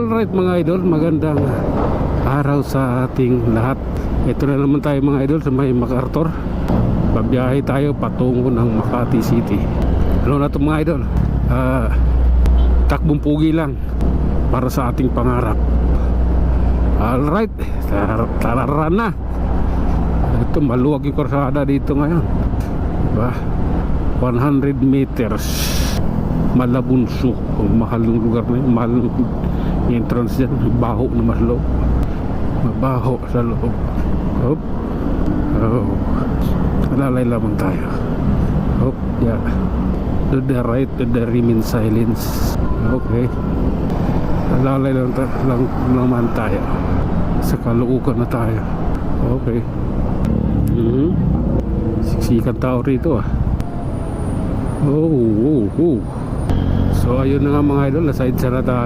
Alright mga idol, magandang araw sa ating lahat. Ito na naman tayo mga idol sa may MacArthur. Babiyahe tayo patungo ng Makati City. Ano na ito mga idol? Takbong pugi lang para sa ating pangarap. Alright, tararan na. Ito maluwag yung korsada dito ngayon. Diba? 100 meters Malabunso. Ang mahal ng lugar na yun. Mahal ng entrance dyan. Baho na mas loob. Mabaho sa loob. Hop. Oh. Alalay lamang tayo. Hop. Yeah. To the right, to the remain silence. Okay. Alalay lang naman tayo. Sa kaluukan na tayo. Okay. Siksikan tao rito ah. Oh. So ayun na nga mga idol, aside sana tayo.